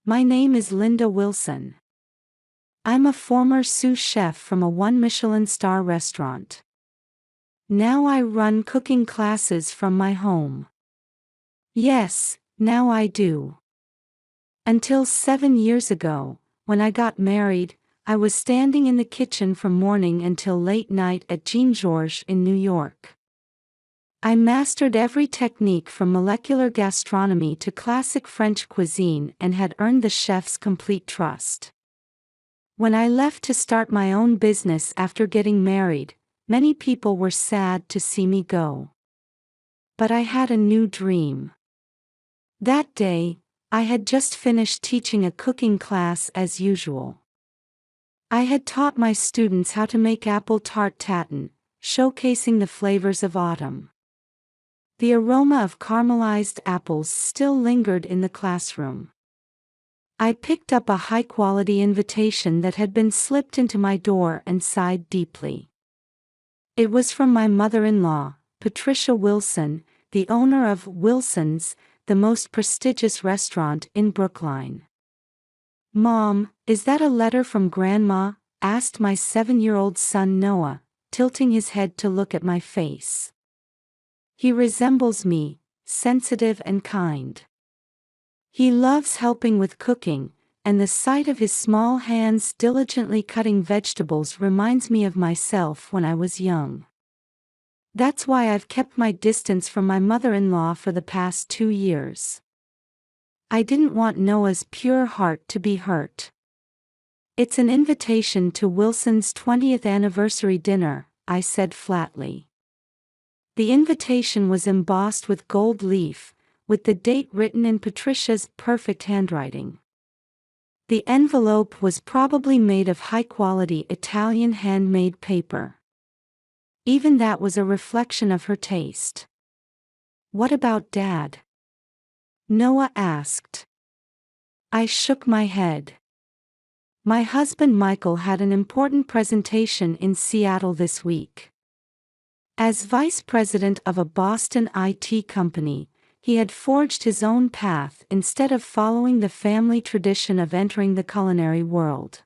My name is Linda Wilson. I'm a former sous chef from a one-Michelin star restaurant. Now I run cooking classes from my home. Yes, now I do. Until 7 years ago, when I got married, I was standing in the kitchen from morning until late night at Jean Georges in New York. I mastered every technique from molecular gastronomy to classic French cuisine and had earned the chef's complete trust. When I left to start my own business after getting married, many people were sad to see me go. But I had a new dream. That day, I had just finished teaching a cooking class as usual. I had taught my students how to make apple tart tatin, showcasing the flavors of autumn. The aroma of caramelized apples still lingered in the classroom. I picked up a high-quality invitation that had been slipped into my door and sighed deeply. It was from my mother-in-law, Patricia Wilson, the owner of Wilson's, the most prestigious restaurant in Brookline. "Mom, is that a letter from Grandma?" asked my 7-year-old son Noah, tilting his head to look at my face. He resembles me, sensitive and kind. He loves helping with cooking, and the sight of his small hands diligently cutting vegetables reminds me of myself when I was young. That's why I've kept my distance from my mother-in-law for the past 2 years. I didn't want Noah's pure heart to be hurt. "It's an invitation to Wilson's 20th anniversary dinner," I said flatly. The invitation was embossed with gold leaf, with the date written in Patricia's perfect handwriting. The envelope was probably made of high-quality Italian handmade paper. Even that was a reflection of her taste. "What about Dad?" Noah asked. I shook my head. My husband Michael had an important presentation in Seattle this week. As vice president of a Boston IT company, he had forged his own path instead of following the family tradition of entering the culinary world.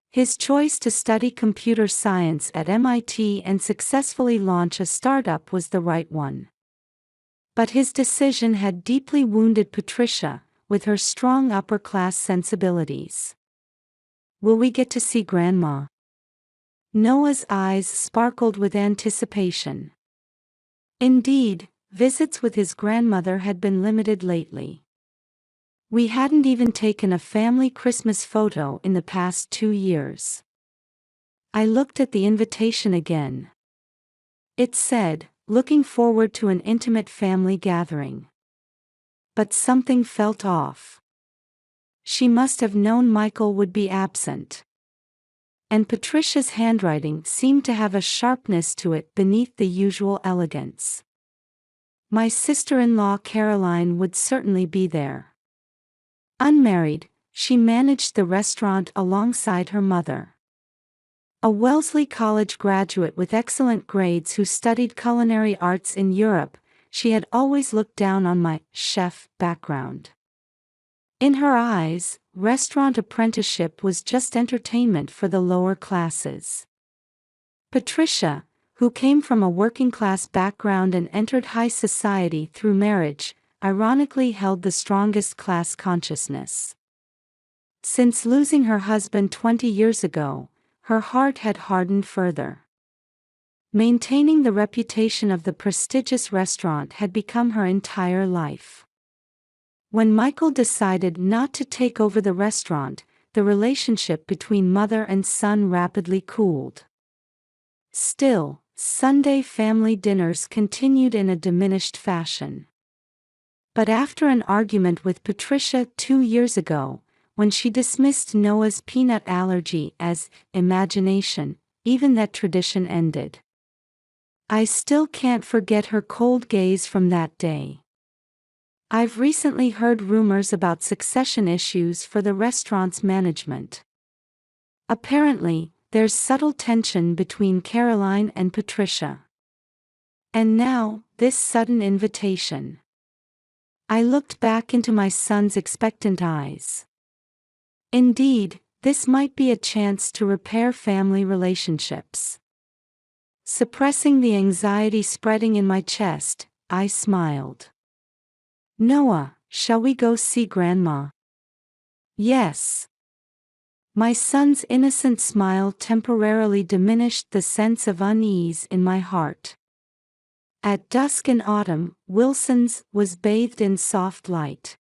His choice to study computer science at MIT and successfully launch a startup was the right one. But his decision had deeply wounded Patricia, with her strong upper-class sensibilities. "Will we get to see Grandma?" Noah's eyes sparkled with anticipation. Indeed, visits with his grandmother had been limited lately. We hadn't even taken a family Christmas photo in the past 2 years. I looked at the invitation again. It said, "Looking forward to an intimate family gathering." But something felt off. She must have known Michael would be absent. And Patricia's handwriting seemed to have a sharpness to it beneath the usual elegance. My sister-in-law Caroline would certainly be there. Unmarried, she managed the restaurant alongside her mother. A Wellesley College graduate with excellent grades who studied culinary arts in Europe, she had always looked down on my chef background. In her eyes, restaurant apprenticeship was just entertainment for the lower classes. Patricia, who came from a working-class background and entered high society through marriage, ironically held the strongest class consciousness. Since losing her husband 20 years ago, her heart had hardened further. Maintaining the reputation of the prestigious restaurant had become her entire life. When Michael decided not to take over the restaurant, the relationship between mother and son rapidly cooled. Still, Sunday family dinners continued in a diminished fashion. But after an argument with Patricia 2 years ago, when she dismissed Noah's peanut allergy as imagination, even that tradition ended. I still can't forget her cold gaze from that day. I've recently heard rumors about succession issues for the restaurant's management. Apparently, there's subtle tension between Caroline and Patricia. And now, this sudden invitation. I looked back into my son's expectant eyes. Indeed, this might be a chance to repair family relationships. Suppressing the anxiety spreading in my chest, I smiled. Noah, shall we go see Grandma? Yes. My son's innocent smile temporarily diminished the sense of unease in my heart. At dusk in autumn, Wilson's was bathed in soft light.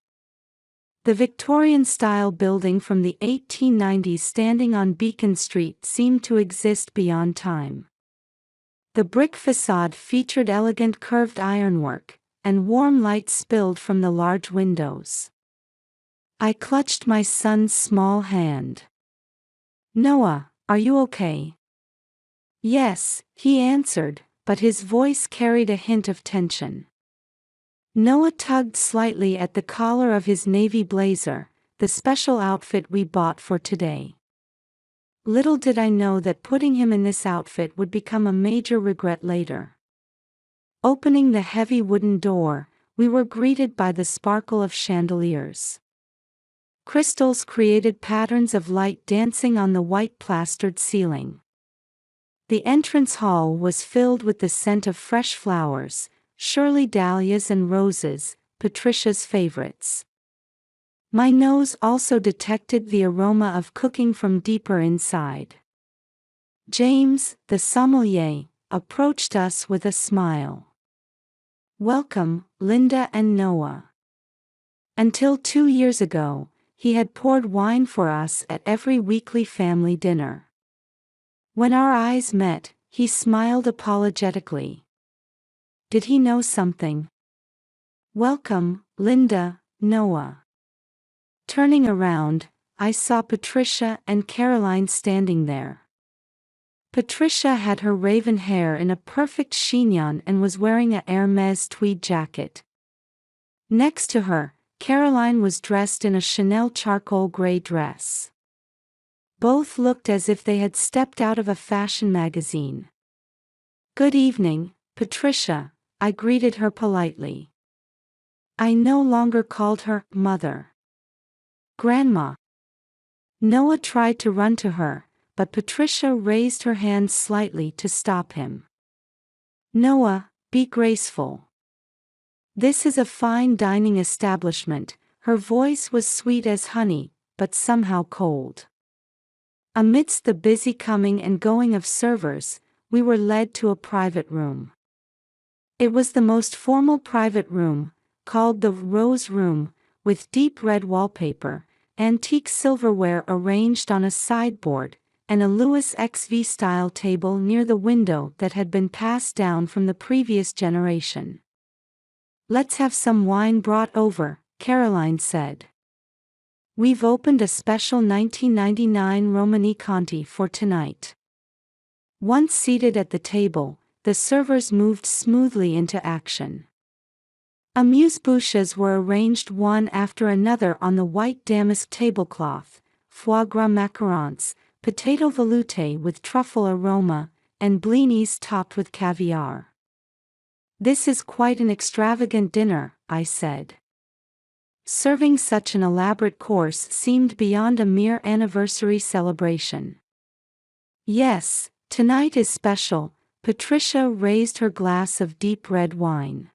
The Victorian-style building from the 1890s standing on Beacon Street seemed to exist beyond time. The brick facade featured elegant curved ironwork, and warm light spilled from the large windows. I clutched my son's small hand. Noah, are you okay? Yes, he answered, but his voice carried a hint of tension. Noah tugged slightly at the collar of his navy blazer, the special outfit we bought for today. Little did I know that putting him in this outfit would become a major regret later. Opening the heavy wooden door, we were greeted by the sparkle of chandeliers. Crystals created patterns of light dancing on the white plastered ceiling. The entrance hall was filled with the scent of fresh flowers, surely dahlias and roses, Patricia's favorites. My nose also detected the aroma of cooking from deeper inside. James, the sommelier, approached us with a smile. Welcome, Linda and Noah. Until 2 years ago, he had poured wine for us at every weekly family dinner. When our eyes met, he smiled apologetically. Did he know something? Welcome, Linda, Noah. Turning around, I saw Patricia and Caroline standing there. Patricia had her raven hair in a perfect chignon and was wearing a Hermès tweed jacket. Next to her, Caroline was dressed in a Chanel charcoal gray dress. Both looked as if they had stepped out of a fashion magazine. Good evening, Patricia, I greeted her politely. I no longer called her mother. Grandma. Noah tried to run to her, but Patricia raised her hand slightly to stop him. Noah, be graceful. This is a fine dining establishment. Her voice was sweet as honey, but somehow cold. Amidst the busy coming and going of servers, we were led to a private room. It was the most formal private room, called the Rose Room, with deep red wallpaper, antique silverware arranged on a sideboard, and a Louis XV-style table near the window that had been passed down from the previous generation. Let's have some wine brought over, Caroline said. We've opened a special 1999 Romani Conti for tonight. Once seated at the table, the servers moved smoothly into action. Amuse-bouches were arranged one after another on the white damask tablecloth, foie gras macarons, potato velouté with truffle aroma, and blinis topped with caviar. This is quite an extravagant dinner, I said. Serving such an elaborate course seemed beyond a mere anniversary celebration. Yes, tonight is special. Patricia raised her glass of deep red wine.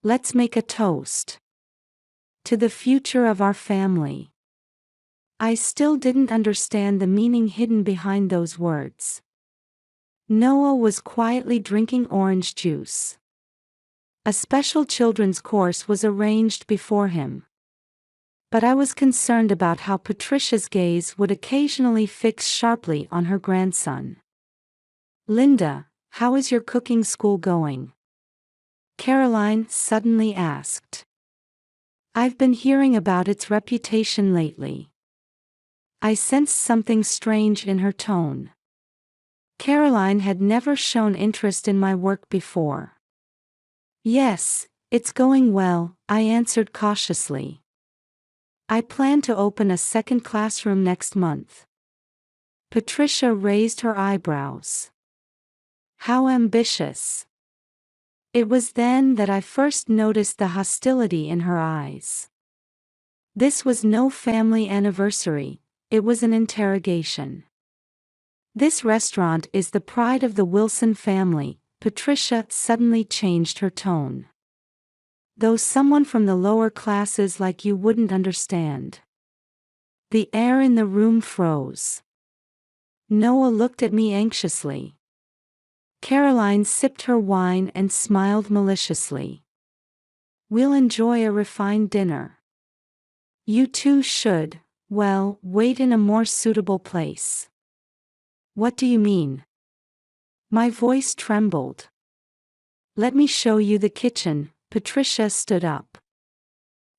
Let's make a toast. To the future of our family. I still didn't understand the meaning hidden behind those words. Noah was quietly drinking orange juice. A special children's course was arranged before him. But I was concerned about how Patricia's gaze would occasionally fix sharply on her grandson. Linda, how is your cooking school going? Caroline suddenly asked. I've been hearing about its reputation lately. I sensed something strange in her tone. Caroline had never shown interest in my work before. Yes, it's going well, I answered cautiously. I plan to open a second classroom next month. Patricia raised her eyebrows. How ambitious. It was then that I first noticed the hostility in her eyes. This was no family anniversary, it was an interrogation. "This restaurant is the pride of the Wilson family," Patricia suddenly changed her tone. "Though someone from the lower classes like you wouldn't understand." The air in the room froze. Noah looked at me anxiously. Caroline sipped her wine and smiled maliciously. "We'll enjoy a refined dinner." "You two should, well, wait in a more suitable place." "What do you mean?" My voice trembled. "Let me show you the kitchen." Patricia stood up.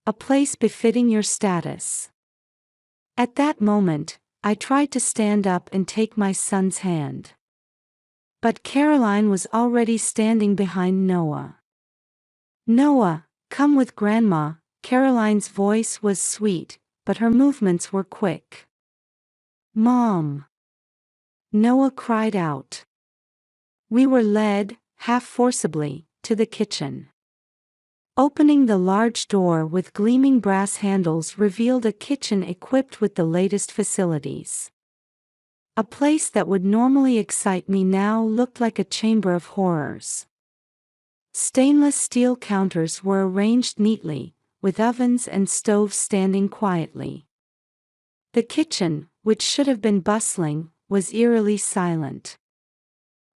"A place befitting your status." At that moment, I tried to stand up and take my son's hand. But Caroline was already standing behind Noah. "Noah, come with Grandma." Caroline's voice was sweet, but her movements were quick. "Mom!" Noah cried out. We were led, half forcibly, to the kitchen. Opening the large door with gleaming brass handles revealed a kitchen equipped with the latest facilities. A place that would normally excite me now looked like a chamber of horrors. Stainless steel counters were arranged neatly, with ovens and stoves standing quietly. The kitchen, which should have been bustling, was eerily silent.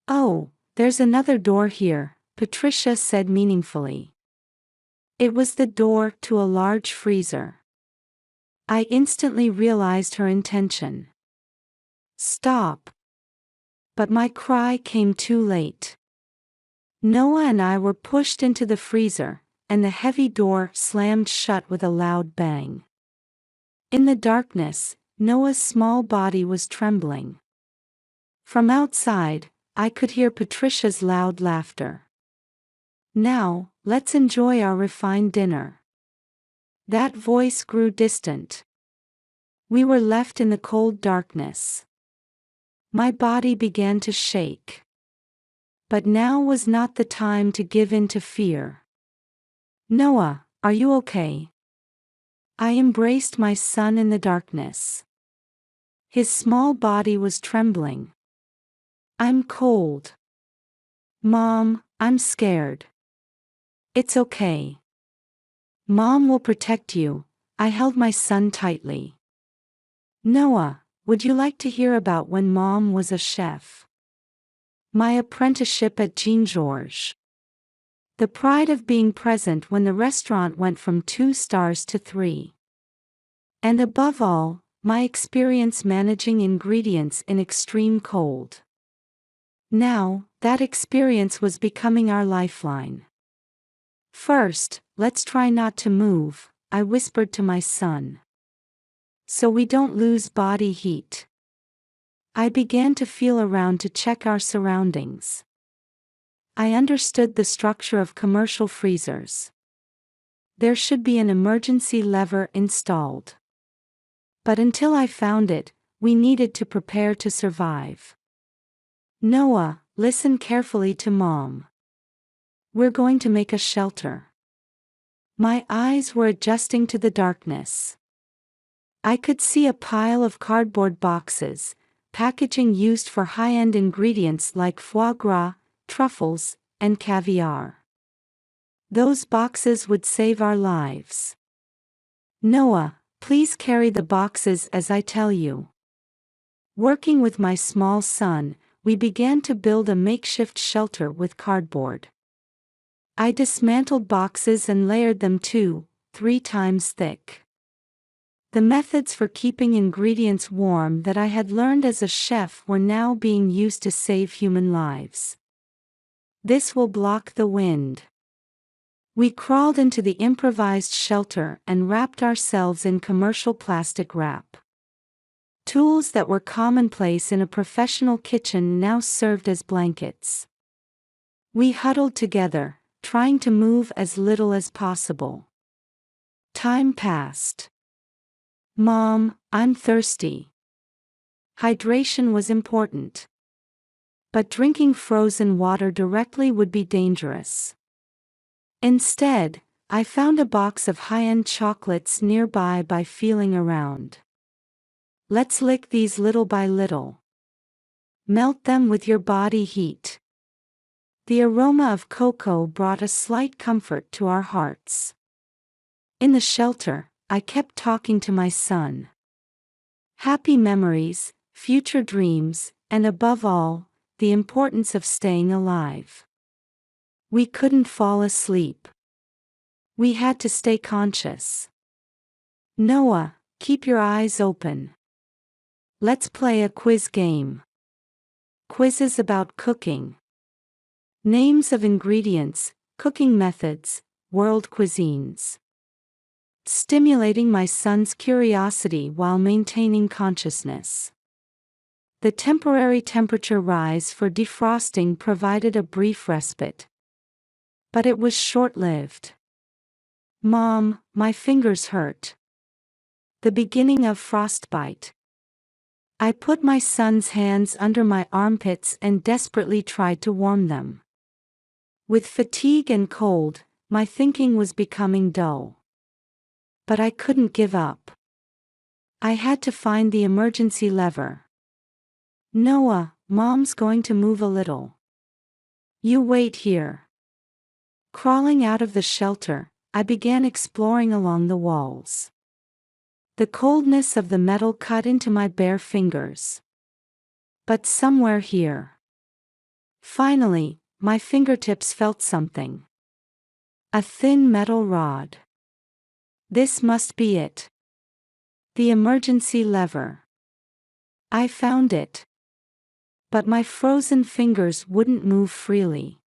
"Oh, there's another door here," Patricia said meaningfully. It was the door to a large freezer. I instantly realized her intention. "Stop!" But my cry came too late. Noah and I were pushed into the freezer, and the heavy door slammed shut with a loud bang. In the darkness, Noah's small body was trembling. From outside, I could hear Patricia's loud laughter. "Now, let's enjoy our refined dinner." That voice grew distant. We were left in the cold darkness. My body began to shake. But now was not the time to give in to fear. "Noah, are you okay?" I embraced my son in the darkness. His small body was trembling. "I'm cold." "Mom, I'm scared." "It's okay. Mom will protect you." I held my son tightly. "Noah, would you like to hear about when Mom was a chef?" My apprenticeship at Jean Georges. The pride of being present when the restaurant went from 2 stars to 3. And above all, my experience managing ingredients in extreme cold. Now, that experience was becoming our lifeline. "First, let's try not to move," I whispered to my son. "So we don't lose body heat." I began to feel around to check our surroundings. I understood the structure of commercial freezers. There should be an emergency lever installed. But until I found it, we needed to prepare to survive. "Noah, listen carefully to Mom. We're going to make a shelter." My eyes were adjusting to the darkness. I could see a pile of cardboard boxes, packaging used for high-end ingredients like foie gras, truffles, and caviar. Those boxes would save our lives. "Noah, please carry the boxes as I tell you." Working with my small son, we began to build a makeshift shelter with cardboard. I dismantled boxes and layered them 2-3 times thick. The methods for keeping ingredients warm that I had learned as a chef were now being used to save human lives. "This will block the wind." We crawled into the improvised shelter and wrapped ourselves in commercial plastic wrap. Tools that were commonplace in a professional kitchen now served as blankets. We huddled together, trying to move as little as possible. Time passed. "Mom, I'm thirsty." Hydration was important. But drinking frozen water directly would be dangerous. Instead, I found a box of high-end chocolates nearby by feeling around. Let's lick these little by little. Melt them with your body heat. The aroma of cocoa brought a slight comfort to our hearts. In the shelter, I kept talking to my son. Happy memories, future dreams, and above all, the importance of staying alive. We couldn't fall asleep. We had to stay conscious. Noah, keep your eyes open. Let's play a quiz game. Quizzes about cooking. Names of ingredients, cooking methods, world cuisines. Stimulating my son's curiosity while maintaining consciousness. The temporary temperature rise for defrosting provided a brief respite. But it was short-lived. Mom, my fingers hurt. The beginning of frostbite. I put my son's hands under my armpits and desperately tried to warm them. With fatigue and cold, my thinking was becoming dull. But I couldn't give up. I had to find the emergency lever. Noah, Mom's going to move a little. You wait here. Crawling out of the shelter, I began exploring along the walls. The coldness of the metal cut into my bare fingers. But somewhere here. Finally, my fingertips felt something. A thin metal rod. This must be it. The emergency lever. I found it. But my frozen fingers wouldn't move freely.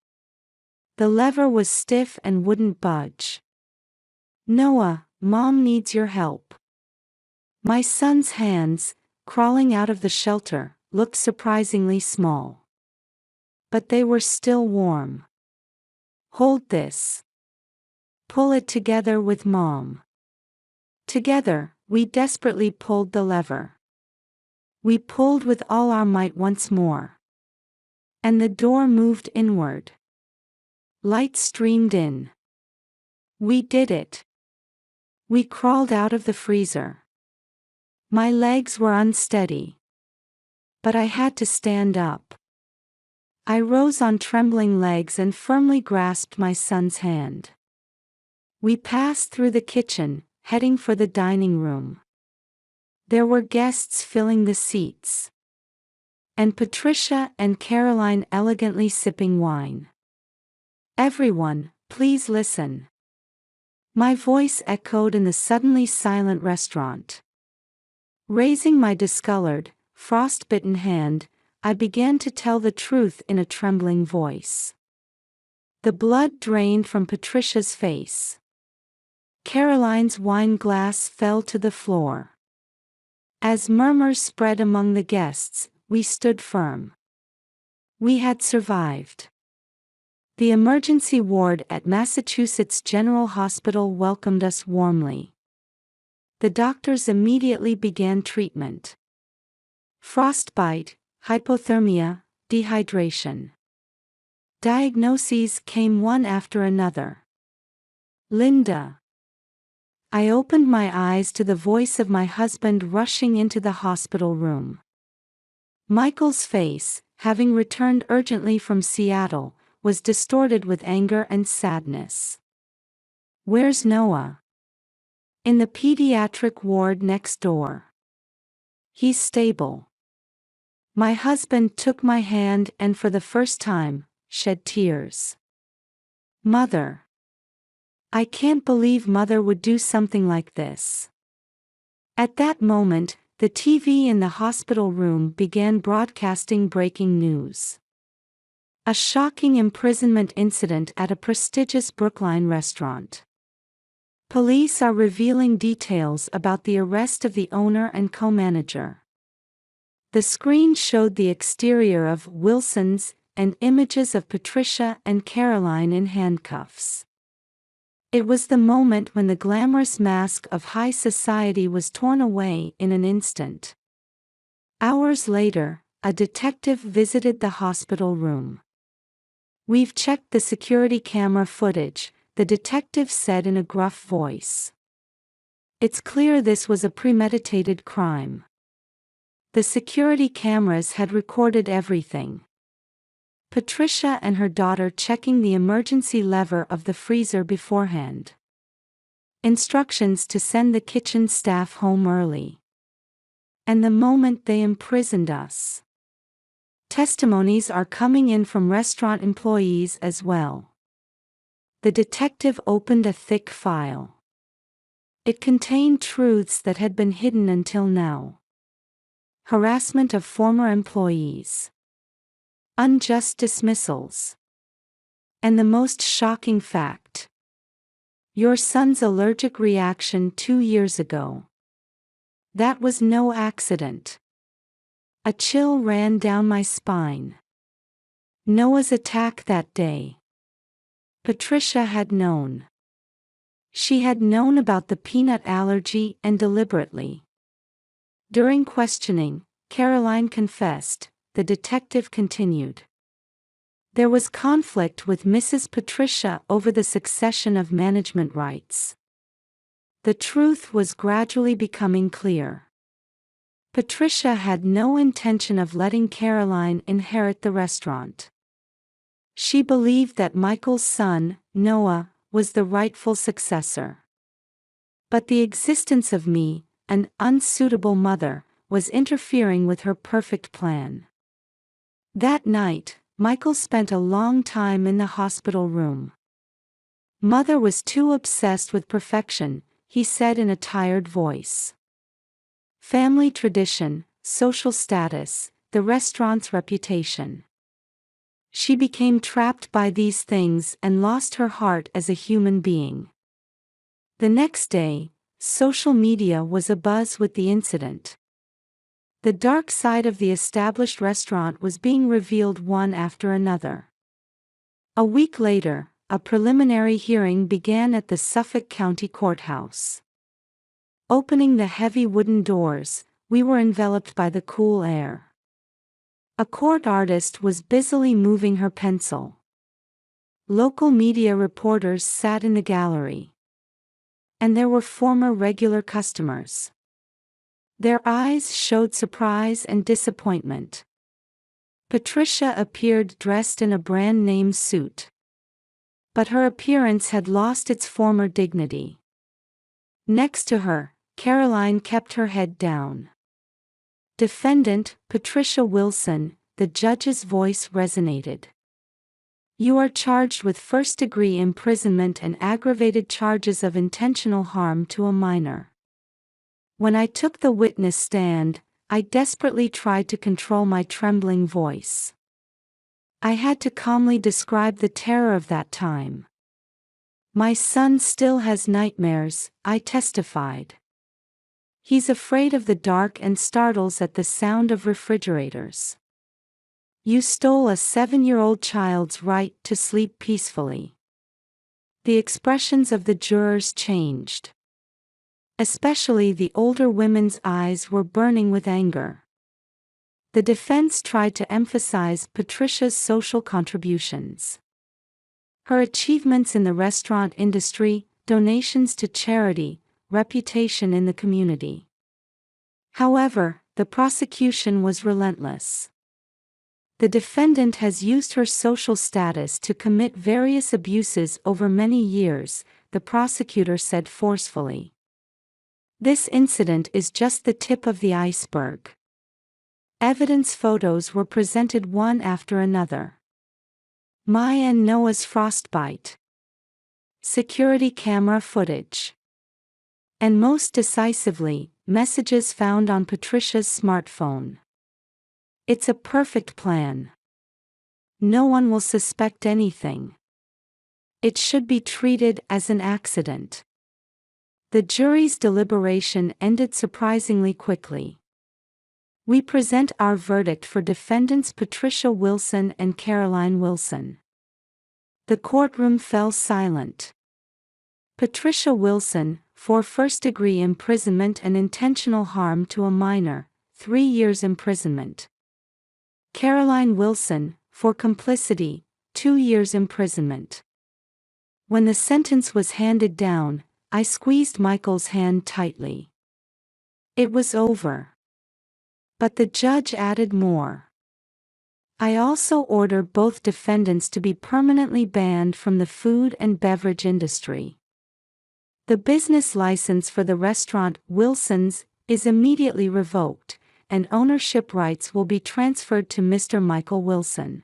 The lever was stiff and wouldn't budge. Noah, Mom needs your help. My son's hands, crawling out of the shelter, looked surprisingly small. But they were still warm. Hold this. Pull it together with Mom. Together, we desperately pulled the lever. We pulled with all our might once more. And the door moved inward. Light streamed in. We did it. We crawled out of the freezer. My legs were unsteady. But I had to stand up. I rose on trembling legs and firmly grasped my son's hand. We passed through the kitchen, heading for the dining room. There were guests filling the seats. And Patricia and Caroline elegantly sipping wine. Everyone, please listen. My voice echoed in the suddenly silent restaurant. Raising my discolored, frost-bitten hand, I began to tell the truth in a trembling voice. The blood drained from Patricia's face. Caroline's wine glass fell to the floor. As murmurs spread among the guests, we stood firm. We had survived. The emergency ward at Massachusetts General Hospital welcomed us warmly. The doctors immediately began treatment. Frostbite, hypothermia, dehydration. Diagnoses came one after another. Linda. I opened my eyes to the voice of my husband rushing into the hospital room. Michael's face, having returned urgently from Seattle, was distorted with anger and sadness. Where's Noah? In the pediatric ward next door. He's stable. My husband took my hand and for the first time, shed tears. Mother. I can't believe Mother would do something like this. At that moment, the TV in the hospital room began broadcasting breaking news. A shocking imprisonment incident at a prestigious Brookline restaurant. Police are revealing details about the arrest of the owner and co-manager. The screen showed the exterior of Wilson's and images of Patricia and Caroline in handcuffs. It was the moment when the glamorous mask of high society was torn away in an instant. Hours later, a detective visited the hospital room. We've checked the security camera footage, the detective said in a gruff voice. It's clear this was a premeditated crime. The security cameras had recorded everything. Patricia and her daughter checking the emergency lever of the freezer beforehand. Instructions to send the kitchen staff home early. And the moment they imprisoned us. Testimonies are coming in from restaurant employees as well. The detective opened a thick file. It contained truths that had been hidden until now. Harassment of former employees. Unjust dismissals. And the most shocking fact. Your son's allergic reaction 2 years ago. That was no accident. A chill ran down my spine. Noah's attack that day. Patricia had known. She had known about the peanut allergy and deliberately. During questioning, Caroline confessed, the detective continued. There was conflict with Mrs. Patricia over the succession of management rights. The truth was gradually becoming clear. Patricia had no intention of letting Caroline inherit the restaurant. She believed that Michael's son, Noah, was the rightful successor. But the existence of me, an unsuitable mother, was interfering with her perfect plan. That night, Michael spent a long time in the hospital room. Mother was too obsessed with perfection, he said in a tired voice. Family tradition, social status, the restaurant's reputation. She became trapped by these things and lost her heart as a human being. The next day, social media was abuzz with the incident. The dark side of the established restaurant was being revealed one after another. A week later, a preliminary hearing began at the Suffolk County Courthouse. Opening the heavy wooden doors, we were enveloped by the cool air. A court artist was busily moving her pencil. Local media reporters sat in the gallery. And there were former regular customers. Their eyes showed surprise and disappointment. Patricia appeared dressed in a brand-name suit. But her appearance had lost its former dignity. Next to her, Caroline kept her head down. Defendant, Patricia Wilson, the judge's voice resonated. You are charged with first-degree imprisonment and aggravated charges of intentional harm to a minor. When I took the witness stand, I desperately tried to control my trembling voice. I had to calmly describe the terror of that time. My son still has nightmares, I testified. He's afraid of the dark and startles at the sound of refrigerators. You stole a 7-year-old child's right to sleep peacefully. The expressions of the jurors changed. Especially the older women's eyes were burning with anger. The defense tried to emphasize Patricia's social contributions. Her achievements in the restaurant industry, donations to charity, reputation in the community. However, the prosecution was relentless. The defendant has used her social status to commit various abuses over many years, the prosecutor said forcefully. This incident is just the tip of the iceberg. Evidence photos were presented one after another. Maya and Noah's frostbite. Security camera footage. And most decisively, messages found on Patricia's smartphone. It's a perfect plan. No one will suspect anything. It should be treated as an accident. The jury's deliberation ended surprisingly quickly. We present our verdict for defendants Patricia Wilson and Caroline Wilson. The courtroom fell silent. Patricia Wilson, for first-degree imprisonment and intentional harm to a minor, 3 years imprisonment. Caroline Wilson, for complicity, 2 years imprisonment. When the sentence was handed down, I squeezed Michael's hand tightly. It was over. But the judge added more. I also order both defendants to be permanently banned from the food and beverage industry. The business license for the restaurant Wilson's is immediately revoked, and ownership rights will be transferred to Mr. Michael Wilson.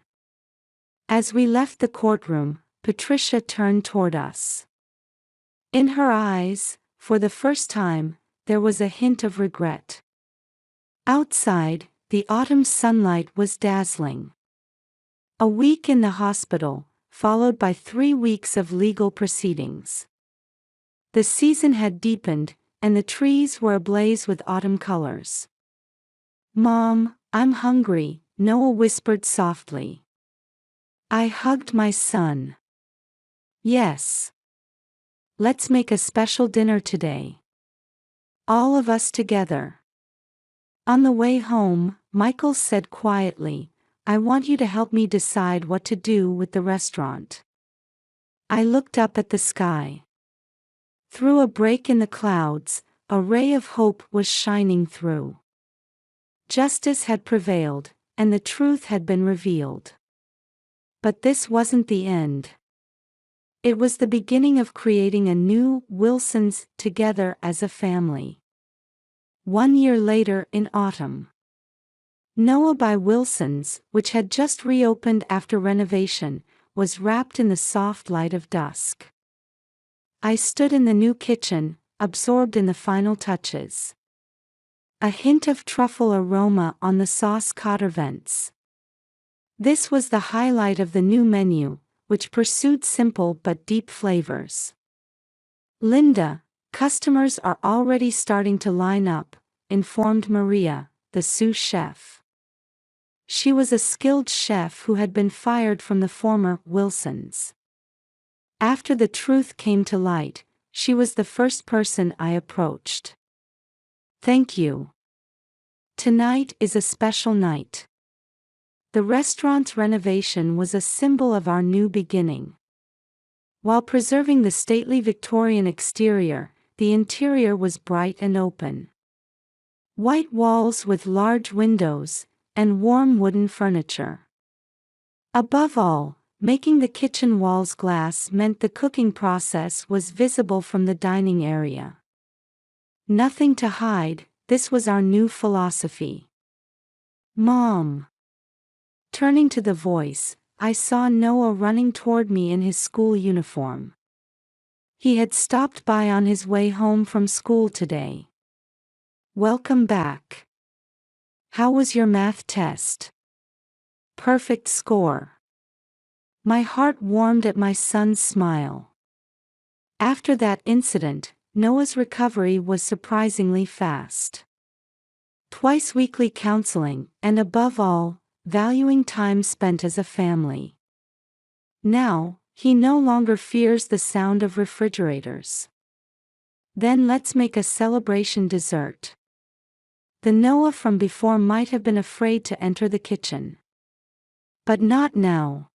As we left the courtroom, Patricia turned toward us. In her eyes, for the first time, there was a hint of regret. Outside, the autumn sunlight was dazzling. A week in the hospital, followed by 3 weeks of legal proceedings. The season had deepened, and the trees were ablaze with autumn colors. "Mom, I'm hungry," Noah whispered softly. I hugged my son. "Yes. Let's make a special dinner today. All of us together." On the way home, Michael said quietly, "I want you to help me decide what to do with the restaurant." I looked up at the sky. Through a break in the clouds, a ray of hope was shining through. Justice had prevailed, and the truth had been revealed. But this wasn't the end. It was the beginning of creating a new Wilsons together as a family. 1 year later in autumn, Noah by Wilsons, which had just reopened after renovation, was wrapped in the soft light of dusk. I stood in the new kitchen, absorbed in the final touches. A hint of truffle aroma on the sauce cotter vents. This was the highlight of the new menu, which pursued simple but deep flavors. "Linda, customers are already starting to line up," informed Maria, the sous chef. She was a skilled chef who had been fired from the former Wilsons. After the truth came to light, she was the first person I approached. "Thank you. Tonight is a special night." The restaurant's renovation was a symbol of our new beginning. While preserving the stately Victorian exterior, the interior was bright and open. White walls with large windows, and warm wooden furniture. Above all, making the kitchen walls glass meant the cooking process was visible from the dining area. Nothing to hide, this was our new philosophy. "Mom." Turning to the voice, I saw Noah running toward me in his school uniform. He had stopped by on his way home from school today. "Welcome back. How was your math test?" "Perfect score." My heart warmed at my son's smile. After that incident, Noah's recovery was surprisingly fast. Twice weekly counseling, and above all, valuing time spent as a family. Now, he no longer fears the sound of refrigerators. "Then let's make a celebration dessert." The Noah from before might have been afraid to enter the kitchen. But not now.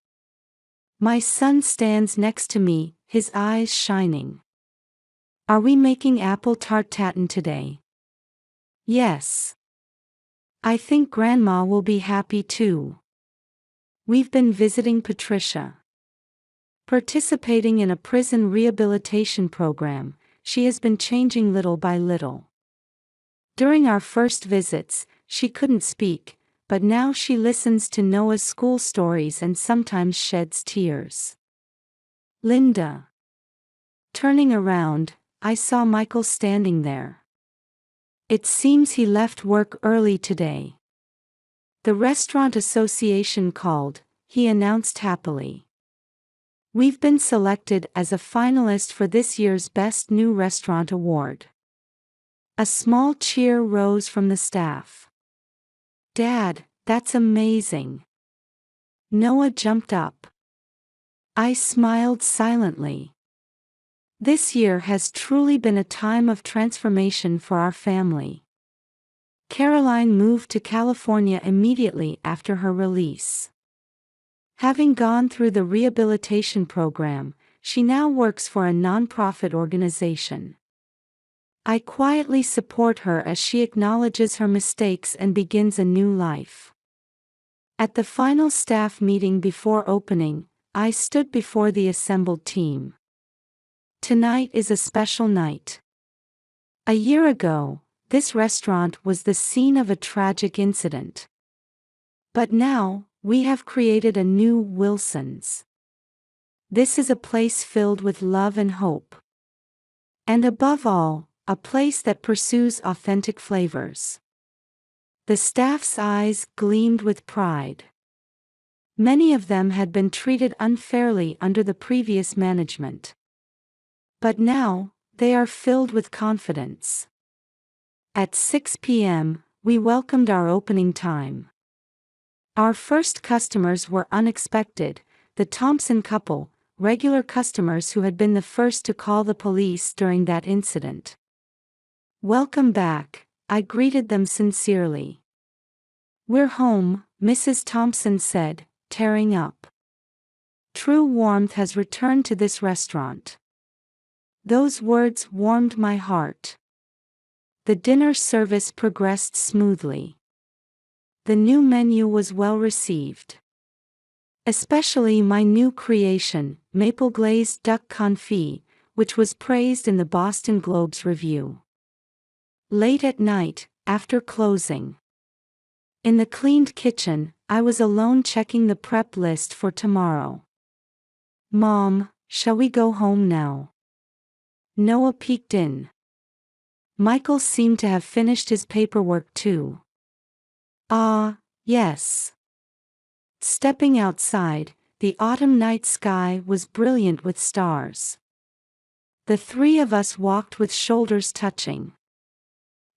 My son stands next to me, his eyes shining. "Are we making apple tart tatin today?" "Yes. I think Grandma will be happy too. We've been visiting Patricia. Participating in a prison rehabilitation program, she has been changing little by little. During our first visits, she couldn't speak, but now she listens to Noah's school stories and sometimes sheds tears. "Linda." Turning around, I saw Michael standing there. "It seems he left work early today. The restaurant association called," he announced happily. "We've been selected as a finalist for this year's Best New Restaurant Award." A small cheer rose from the staff. "Dad, that's amazing." Noah jumped up. I smiled silently. This year has truly been a time of transformation for our family. Caroline moved to California immediately after her release. Having gone through the rehabilitation program, She now works for a nonprofit organization. I quietly support her as she acknowledges her mistakes and begins a new life. At the final staff meeting before opening, I stood before the assembled team. Tonight is a special night. A year ago, this restaurant was the scene of a tragic incident. But now, we have created a new Wilson's. This is a place filled with love and hope. And above all, a place that pursues authentic flavors. The staff's eyes gleamed with pride. Many of them had been treated unfairly under the previous management. But now, they are filled with confidence. At 6 p.m., we welcomed our opening time. Our first customers were unexpected, the Thompson couple, regular customers who had been the first to call the police during that incident. "Welcome back," I greeted them sincerely. "We're home," Mrs. Thompson said, tearing up. True warmth has returned to this restaurant. Those words warmed my heart. The dinner service progressed smoothly. The new menu was well received. Especially my new creation, maple glazed duck confit, which was praised in the Boston Globe's review. Late at night, after closing. In the cleaned kitchen, I was alone checking the prep list for tomorrow. "Mom, shall we go home now?" Noah peeked in. Michael seemed to have finished his paperwork too. Yes. Stepping outside, the autumn night sky was brilliant with stars. The three of us walked with shoulders touching.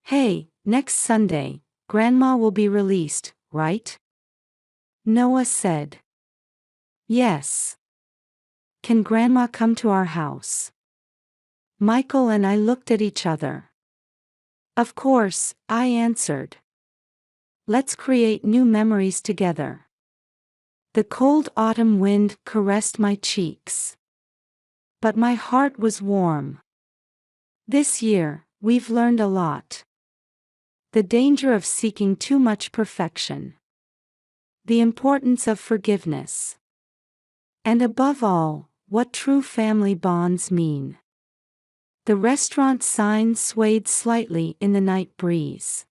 "Hey, next Sunday, Grandma will be released, right?" Noah said. "Yes. Can Grandma come to our house?" Michael and I looked at each other. "Of course," I answered. "Let's create new memories together." The cold autumn wind caressed my cheeks. But my heart was warm. This year, we've learned a lot. The danger of seeking too much perfection. The importance of forgiveness. And above all, what true family bonds mean. The restaurant sign swayed slightly in the night breeze.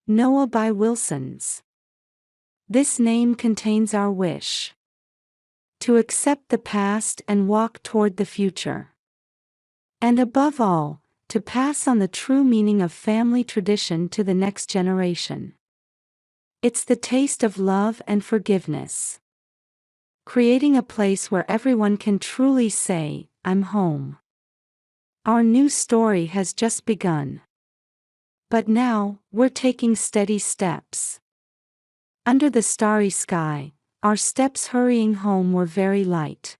Noah by Wilson's. This name contains our wish. To accept the past and walk toward the future. And above all, to pass on the true meaning of family tradition to the next generation. It's the taste of love and forgiveness. Creating a place where everyone can truly say, "I'm home." Our new story has just begun. But now, we're taking steady steps. Under the starry sky, our steps hurrying home were very light.